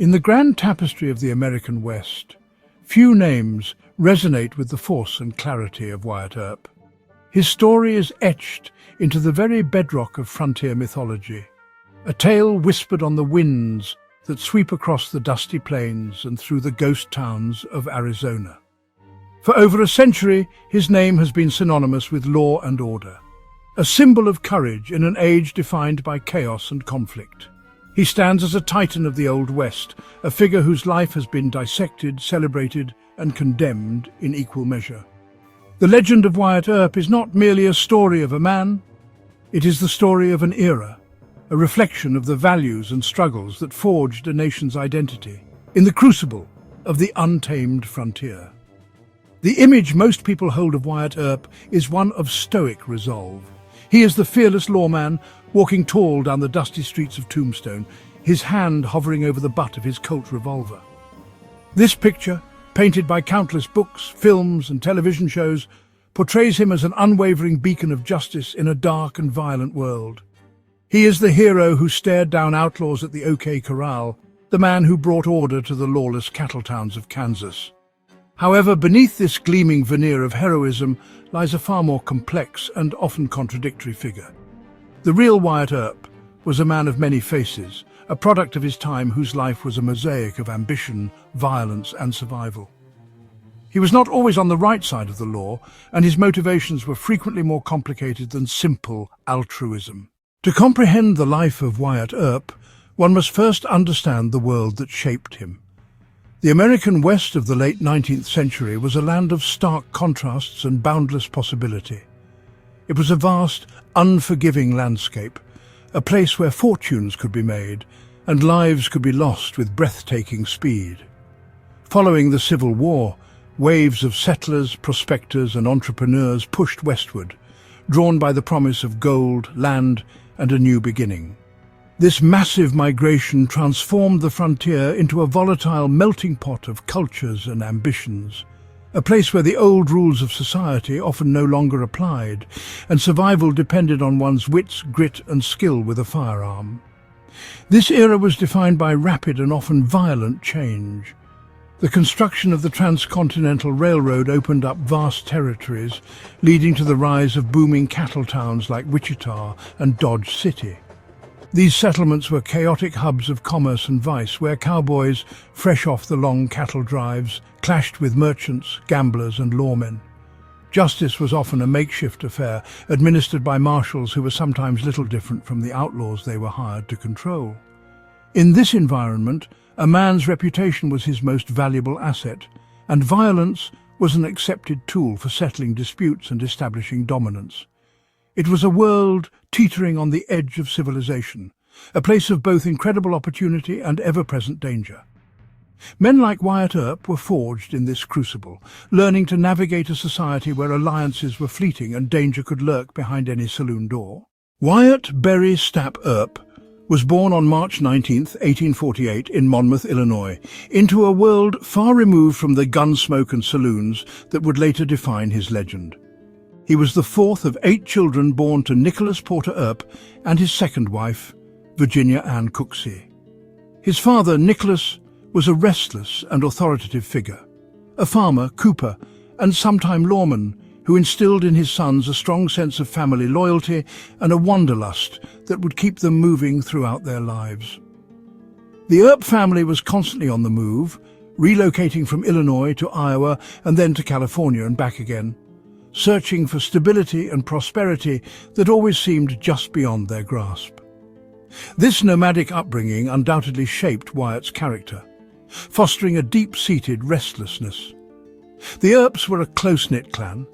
In the grand tapestry of the American West, few names resonate with the force and clarity of Wyatt Earp. His story is etched into the very bedrock of frontier mythology, a tale whispered on the winds that sweep across the dusty plains and through the ghost towns of Arizona. For over a century, his name has been synonymous with law and order, a symbol of courage in an age defined by chaos and conflict. He stands as a titan of the Old West, a figure whose life has been dissected, celebrated, and condemned in equal measure. The legend of Wyatt Earp is not merely a story of a man, it is the story of an era, a reflection of the values and struggles that forged a nation's identity in the crucible of the untamed frontier. The image most people hold of Wyatt Earp is one of stoic resolve. He is the fearless lawman, walking tall down the dusty streets of Tombstone, his hand hovering over the butt of his Colt revolver. This picture, painted by countless books, films and television shows, portrays him as an unwavering beacon of justice in a dark and violent world. He is the hero who stared down outlaws at the OK Corral, the man who brought order to the lawless cattle towns of Kansas. However, beneath this gleaming veneer of heroism lies a far more complex and often contradictory figure. The real Wyatt Earp was a man of many faces, a product of his time whose life was a mosaic of ambition, violence and survival. He was not always on the right side of the law, and his motivations were frequently more complicated than simple altruism. To comprehend the life of Wyatt Earp, one must first understand the world that shaped him. The American West of the late 19th century was a land of stark contrasts and boundless possibility. It was a vast, unforgiving landscape, a place where fortunes could be made and lives could be lost with breathtaking speed. Following the Civil War, waves of settlers, prospectors and entrepreneurs pushed westward, drawn by the promise of gold, land and a new beginning. This massive migration transformed the frontier into a volatile melting pot of cultures and ambitions, a place where the old rules of society often no longer applied, and survival depended on one's wits, grit and skill with a firearm. This era was defined by rapid and often violent change. The construction of the Transcontinental Railroad opened up vast territories, leading to the rise of booming cattle towns like Wichita and Dodge City. These settlements were chaotic hubs of commerce and vice, where cowboys, fresh off the long cattle drives, clashed with merchants, gamblers and lawmen. Justice was often a makeshift affair, administered by marshals who were sometimes little different from the outlaws they were hired to control. In this environment, a man's reputation was his most valuable asset, and violence was an accepted tool for settling disputes and establishing dominance. It was a world teetering on the edge of civilization, a place of both incredible opportunity and ever-present danger. Men like Wyatt Earp were forged in this crucible, learning to navigate a society where alliances were fleeting and danger could lurk behind any saloon door. Wyatt Berry Stapp Earp was born on March 19, 1848 in Monmouth, Illinois, into a world far removed from the gun smoke and saloons that would later define his legend. He was the fourth of 8 children born to Nicholas Porter Earp and his second wife, Virginia Ann Cooksey. His father, Nicholas, was a restless and authoritative figure, a farmer, cooper, and sometime lawman who instilled in his sons a strong sense of family loyalty and a wanderlust that would keep them moving throughout their lives. The Earp family was constantly on the move, relocating from Illinois to Iowa and then to California and back again, searching for stability and prosperity that always seemed just beyond their grasp. This nomadic upbringing undoubtedly shaped Wyatt's character, fostering a deep-seated restlessness. The Earps were a close-knit clan,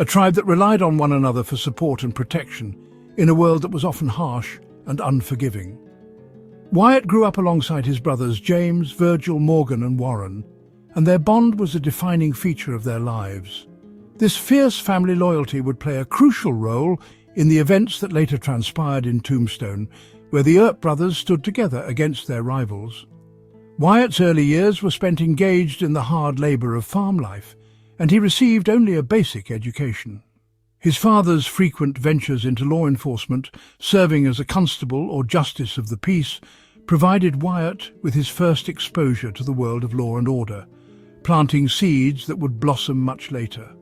a tribe that relied on one another for support and protection in a world that was often harsh and unforgiving. Wyatt grew up alongside his brothers James, Virgil, Morgan and Warren, and their bond was a defining feature of their lives. This fierce family loyalty would play a crucial role in the events that later transpired in Tombstone, where the Earp brothers stood together against their rivals. Wyatt's early years were spent engaged in the hard labour of farm life, and he received only a basic education. His father's frequent ventures into law enforcement, serving as a constable or justice of the peace, provided Wyatt with his first exposure to the world of law and order, planting seeds that would blossom much later.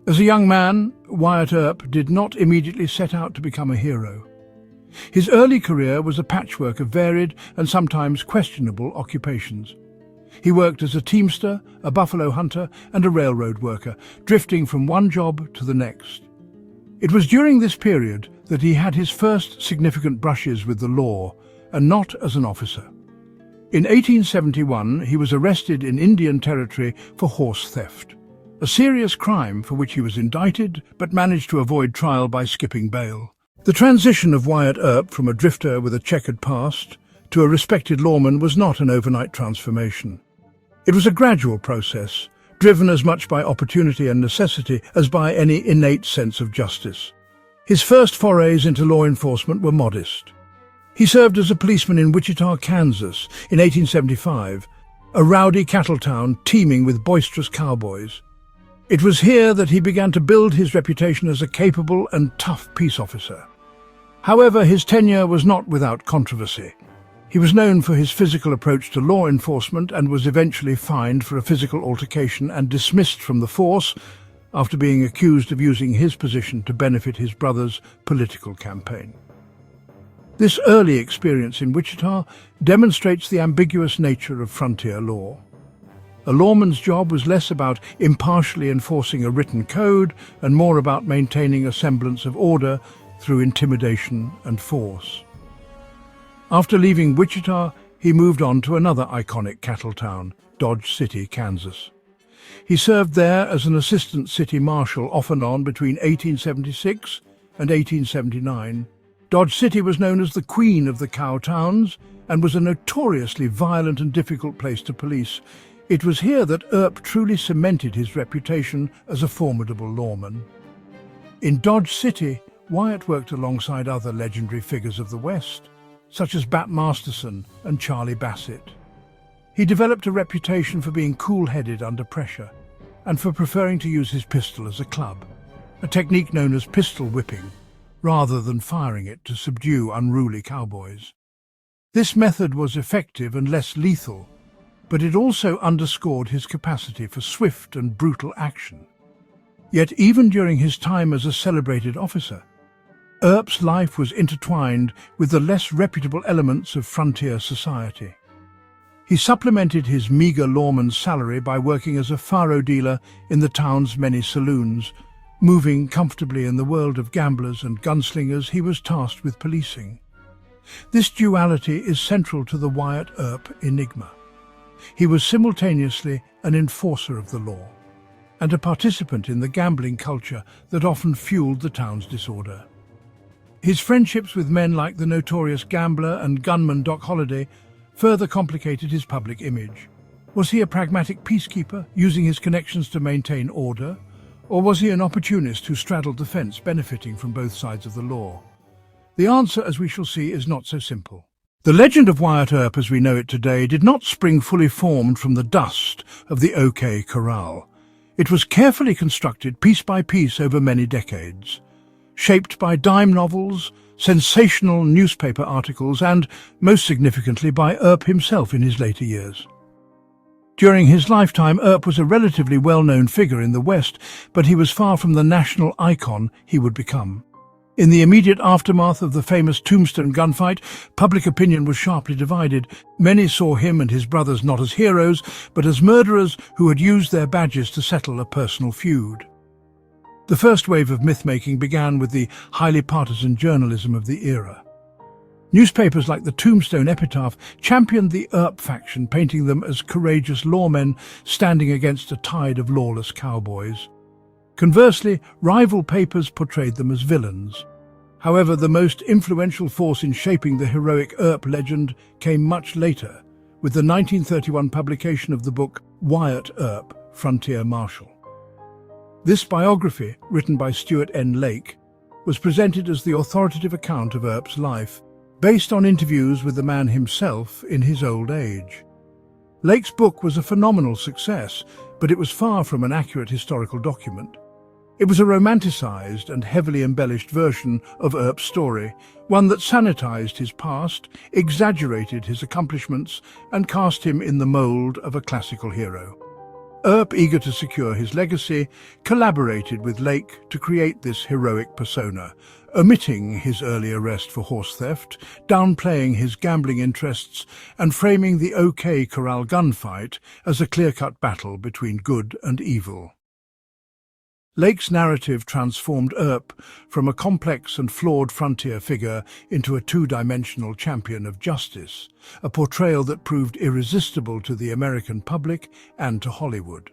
As a young man, Wyatt Earp did not immediately set out to become a hero. His early career was a patchwork of varied and sometimes questionable occupations. He worked as a teamster, a buffalo hunter, and a railroad worker, drifting from one job to the next. It was during this period that he had his first significant brushes with the law, and not as an officer. In 1871, he was arrested in Indian Territory for horse theft, a serious crime for which he was indicted but managed to avoid trial by skipping bail. The transition of Wyatt Earp from a drifter with a checkered past to a respected lawman was not an overnight transformation. It was a gradual process, driven as much by opportunity and necessity as by any innate sense of justice. His first forays into law enforcement were modest. He served as a policeman in Wichita, Kansas in 1875, a rowdy cattle town teeming with boisterous cowboys. It was here that he began to build his reputation as a capable and tough peace officer. However, his tenure was not without controversy. He was known for his physical approach to law enforcement and was eventually fined for a physical altercation and dismissed from the force after being accused of using his position to benefit his brother's political campaign. This early experience in Wichita demonstrates the ambiguous nature of frontier law. A lawman's job was less about impartially enforcing a written code and more about maintaining a semblance of order through intimidation and force. After leaving Wichita, he moved on to another iconic cattle town, Dodge City, Kansas. He served there as an assistant city marshal off and on between 1876 and 1879. Dodge City was known as the Queen of the Cow Towns and was a notoriously violent and difficult place to police. It was here that Earp truly cemented his reputation as a formidable lawman. In Dodge City, Wyatt worked alongside other legendary figures of the West, such as Bat Masterson and Charlie Bassett. He developed a reputation for being cool-headed under pressure and for preferring to use his pistol as a club, a technique known as pistol whipping, rather than firing it to subdue unruly cowboys. This method was effective and less lethal, but it also underscored his capacity for swift and brutal action. Yet even during his time as a celebrated officer, Earp's life was intertwined with the less reputable elements of frontier society. He supplemented his meager lawman's salary by working as a faro dealer in the town's many saloons. Moving comfortably in the world of gamblers and gunslingers, he was tasked with policing. This duality is central to the Wyatt Earp enigma. He was simultaneously an enforcer of the law and a participant in the gambling culture that often fueled the town's disorder. His friendships with men like the notorious gambler and gunman Doc Holliday further complicated his public image. Was he a pragmatic peacekeeper, using his connections to maintain order, or was he an opportunist who straddled the fence, benefiting from both sides of the law? The answer, as we shall see, is not so simple. The legend of Wyatt Earp as we know it today did not spring fully formed from the dust of the OK Corral. It was carefully constructed piece by piece over many decades, shaped by dime novels, sensational newspaper articles, and, most significantly, by Earp himself in his later years. During his lifetime, Earp was a relatively well-known figure in the West, but he was far from the national icon he would become. In the immediate aftermath of the famous Tombstone gunfight, public opinion was sharply divided. Many saw him and his brothers not as heroes, but as murderers who had used their badges to settle a personal feud. The first wave of myth-making began with the highly partisan journalism of the era. Newspapers like the Tombstone Epitaph championed the Earp faction, painting them as courageous lawmen standing against a tide of lawless cowboys. Conversely, rival papers portrayed them as villains. However, the most influential force in shaping the heroic Earp legend came much later, with the 1931 publication of the book Wyatt Earp, Frontier Marshal. This biography, written by Stuart N. Lake, was presented as the authoritative account of Earp's life, based on interviews with the man himself in his old age. Lake's book was a phenomenal success, but it was far from an accurate historical document. It was a romanticized and heavily embellished version of Earp's story, one that sanitized his past, exaggerated his accomplishments, and cast him in the mold of a classical hero. Earp, eager to secure his legacy, collaborated with Lake to create this heroic persona, omitting his early arrest for horse theft, downplaying his gambling interests, and framing the OK Corral gunfight as a clear-cut battle between good and evil. Lake's narrative transformed Earp from a complex and flawed frontier figure into a two-dimensional champion of justice, a portrayal that proved irresistible to the American public and to Hollywood.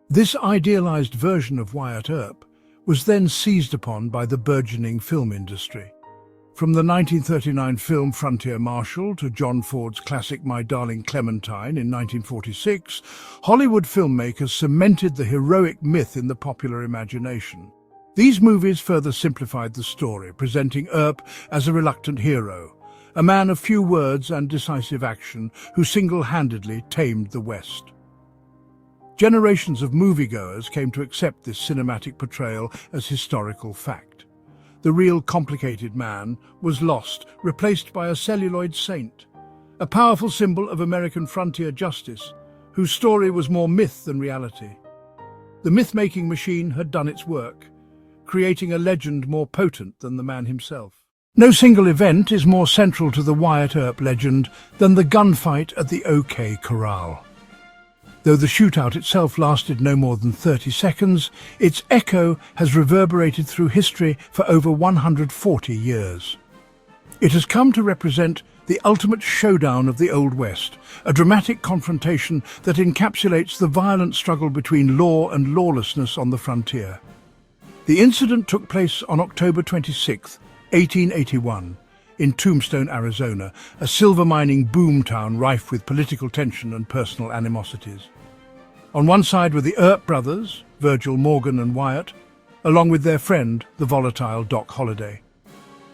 This idealized version of Wyatt Earp was then seized upon by the burgeoning film industry. From the 1939 film Frontier Marshal to John Ford's classic My Darling Clementine in 1946, Hollywood filmmakers cemented the heroic myth in the popular imagination. These movies further simplified the story, presenting Earp as a reluctant hero, a man of few words and decisive action who single-handedly tamed the West. Generations of moviegoers came to accept this cinematic portrayal as historical fact. The real complicated man was lost, replaced by a celluloid saint, a powerful symbol of American frontier justice, whose story was more myth than reality. The myth-making machine had done its work, creating a legend more potent than the man himself. No single event is more central to the Wyatt Earp legend than the gunfight at the OK Corral. Though the shootout itself lasted no more than 30 seconds, its echo has reverberated through history for over 140 years. It has come to represent the ultimate showdown of the Old West, a dramatic confrontation that encapsulates the violent struggle between law and lawlessness on the frontier. The incident took place on October 26, 1881, in Tombstone, Arizona, a silver mining boomtown rife with political tension and personal animosities. On one side were the Earp brothers, Virgil, Morgan and Wyatt, along with their friend, the volatile Doc Holliday.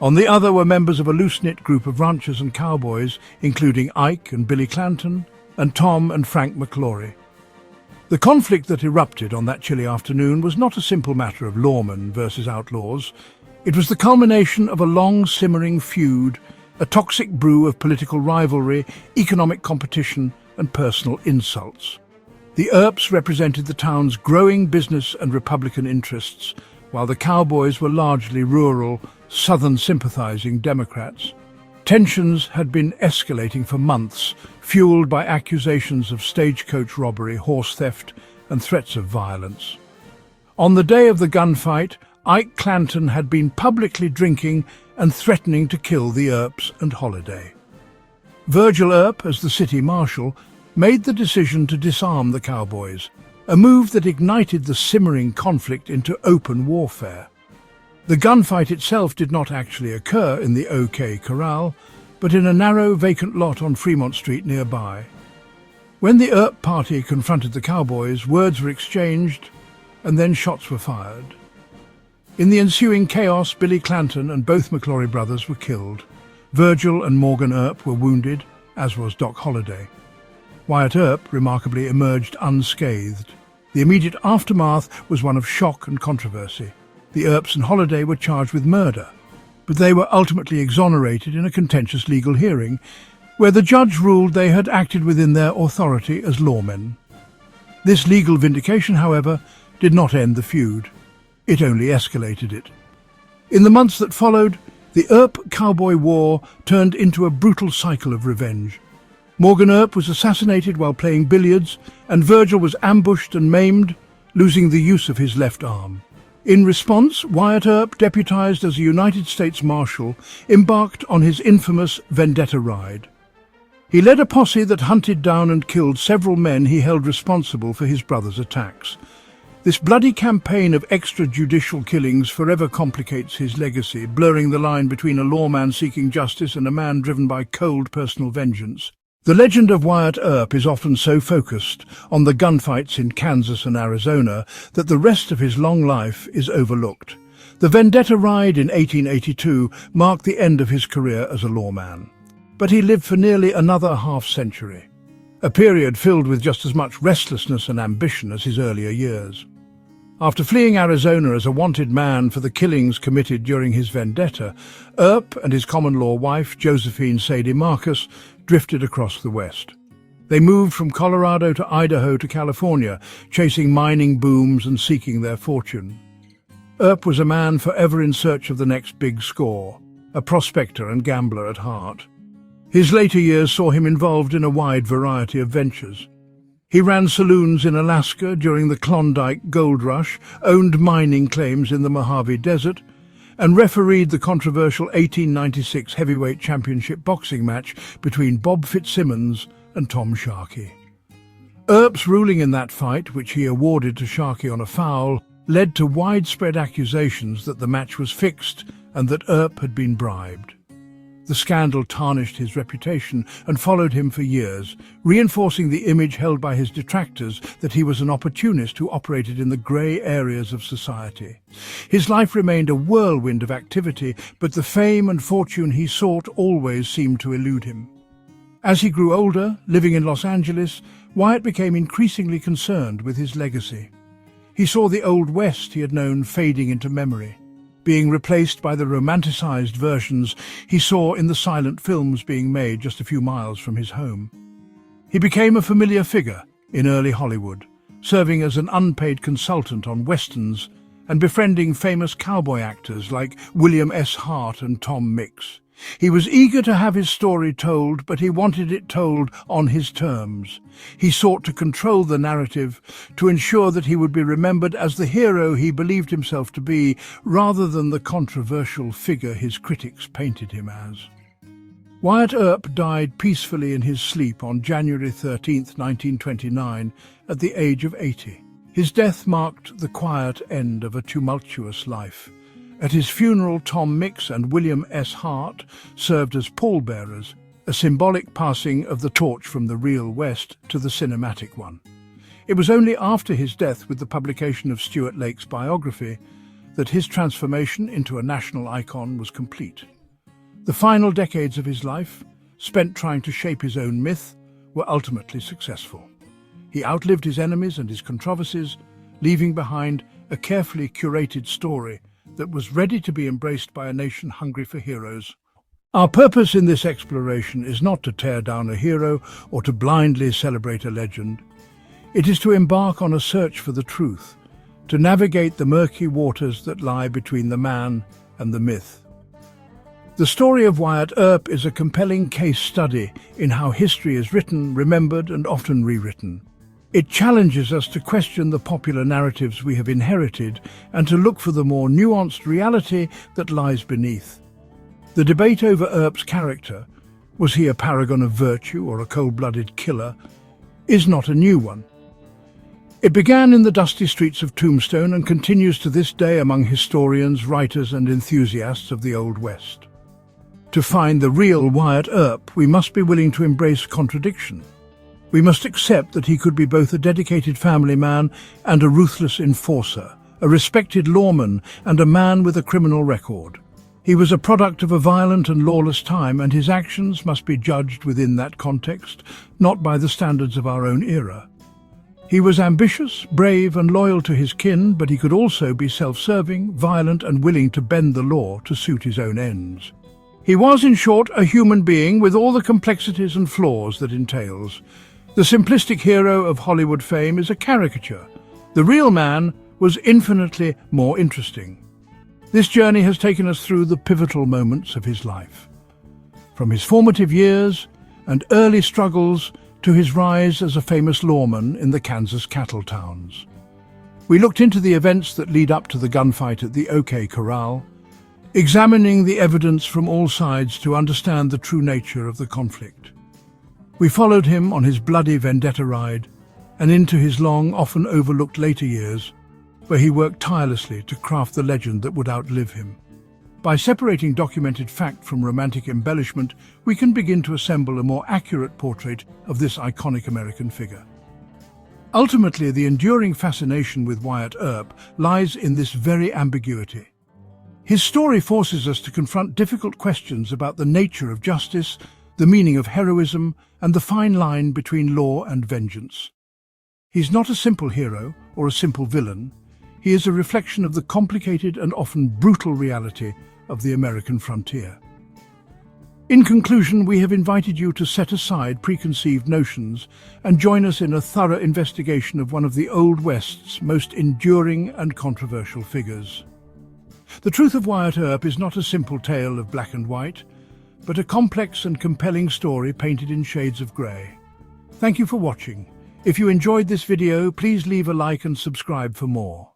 On the other were members of a loose-knit group of ranchers and cowboys, including Ike and Billy Clanton, and Tom and Frank McClory. The conflict that erupted on that chilly afternoon was not a simple matter of lawmen versus outlaws. It was the culmination of a long simmering feud, a toxic brew of political rivalry, economic competition and personal insults. The Earps represented the town's growing business and Republican interests, while the cowboys were largely rural, Southern sympathizing Democrats. Tensions had been escalating for months, fueled by accusations of stagecoach robbery, horse theft and threats of violence. On the day of the gunfight, Ike Clanton had been publicly drinking and threatening to kill the Earps and Holliday. Virgil Earp, as the city marshal, made the decision to disarm the cowboys, a move that ignited the simmering conflict into open warfare. The gunfight itself did not actually occur in the OK Corral, but in a narrow vacant lot on Fremont Street nearby. When the Earp party confronted the cowboys, words were exchanged and then shots were fired. In the ensuing chaos, Billy Clanton and both McClory brothers were killed. Virgil and Morgan Earp were wounded, as was Doc Holliday. Wyatt Earp, remarkably, emerged unscathed. The immediate aftermath was one of shock and controversy. The Earps and Holliday were charged with murder, but they were ultimately exonerated in a contentious legal hearing, where the judge ruled they had acted within their authority as lawmen. This legal vindication, however, did not end the feud. It only escalated it. In the months that followed, the Earp-Cowboy War turned into a brutal cycle of revenge. Morgan Earp was assassinated while playing billiards, and Virgil was ambushed and maimed, losing the use of his left arm. In response, Wyatt Earp, deputized as a United States Marshal, embarked on his infamous vendetta ride. He led a posse that hunted down and killed several men he held responsible for his brother's attacks. This bloody campaign of extrajudicial killings forever complicates his legacy, blurring the line between a lawman seeking justice and a man driven by cold personal vengeance. The legend of Wyatt Earp is often so focused on the gunfights in Kansas and Arizona that the rest of his long life is overlooked. The vendetta ride in 1882 marked the end of his career as a lawman. But he lived for nearly another half-century, a period filled with just as much restlessness and ambition as his earlier years. After fleeing Arizona as a wanted man for the killings committed during his vendetta, Earp and his common-law wife, Josephine Sadie Marcus, drifted across the West. They moved from Colorado to Idaho to California, chasing mining booms and seeking their fortune. Earp was a man forever in search of the next big score, a prospector and gambler at heart. His later years saw him involved in a wide variety of ventures. He ran saloons in Alaska during the Klondike Gold Rush, owned mining claims in the Mojave Desert, and refereed the controversial 1896 heavyweight championship boxing match between Bob Fitzsimmons and Tom Sharkey. Earp's ruling in that fight, which he awarded to Sharkey on a foul, led to widespread accusations that the match was fixed and that Earp had been bribed. The scandal tarnished his reputation and followed him for years, reinforcing the image held by his detractors that he was an opportunist who operated in the grey areas of society. His life remained a whirlwind of activity, but the fame and fortune he sought always seemed to elude him. As he grew older, living in Los Angeles, Wyatt became increasingly concerned with his legacy. He saw the Old West he had known fading into memory, being replaced by the romanticized versions he saw in the silent films being made just a few miles from his home. He became a familiar figure in early Hollywood, serving as an unpaid consultant on westerns and befriending famous cowboy actors like William S. Hart and Tom Mix. He was eager to have his story told, but he wanted it told on his terms. He sought to control the narrative, to ensure that he would be remembered as the hero he believed himself to be, rather than the controversial figure his critics painted him as. Wyatt Earp died peacefully in his sleep on January 13, 1929, at the age of 80. His death marked the quiet end of a tumultuous life. At his funeral, Tom Mix and William S. Hart served as pallbearers, a symbolic passing of the torch from the real West to the cinematic one. It was only after his death, with the publication of Stuart Lake's biography, that his transformation into a national icon was complete. The final decades of his life, spent trying to shape his own myth, were ultimately successful. He outlived his enemies and his controversies, leaving behind a carefully curated story that was ready to be embraced by a nation hungry for heroes. Our purpose in this exploration is not to tear down a hero or to blindly celebrate a legend. It is to embark on a search for the truth, to navigate the murky waters that lie between the man and the myth. The story of Wyatt Earp is a compelling case study in how history is written, remembered, and often rewritten. It challenges us to question the popular narratives we have inherited and to look for the more nuanced reality that lies beneath. The debate over Earp's character, was he a paragon of virtue or a cold-blooded killer, is not a new one. It began in the dusty streets of Tombstone and continues to this day among historians, writers, and enthusiasts of the Old West. To find the real Wyatt Earp, we must be willing to embrace contradiction. We must accept that he could be both a dedicated family man and a ruthless enforcer, a respected lawman and a man with a criminal record. He was a product of a violent and lawless time, and his actions must be judged within that context, not by the standards of our own era. He was ambitious, brave, and loyal to his kin, but he could also be self-serving, violent, and willing to bend the law to suit his own ends. He was, in short, a human being with all the complexities and flaws that entails. The simplistic hero of Hollywood fame is a caricature. The real man was infinitely more interesting. This journey has taken us through the pivotal moments of his life. From his formative years and early struggles to his rise as a famous lawman in the Kansas cattle towns. We looked into the events that lead up to the gunfight at the OK Corral, examining the evidence from all sides to understand the true nature of the conflict. We followed him on his bloody vendetta ride and into his long, often overlooked later years, where he worked tirelessly to craft the legend that would outlive him. By separating documented fact from romantic embellishment, we can begin to assemble a more accurate portrait of this iconic American figure. Ultimately, the enduring fascination with Wyatt Earp lies in this very ambiguity. His story forces us to confront difficult questions about the nature of justice, the meaning of heroism, and the fine line between law and vengeance. He's not a simple hero or a simple villain. He is a reflection of the complicated and often brutal reality of the American frontier. In conclusion, we have invited you to set aside preconceived notions and join us in a thorough investigation of one of the Old West's most enduring and controversial figures. The truth of Wyatt Earp is not a simple tale of black and white, but a complex and compelling story painted in shades of grey. Thank you for watching. If you enjoyed this video, please leave a like and subscribe for more.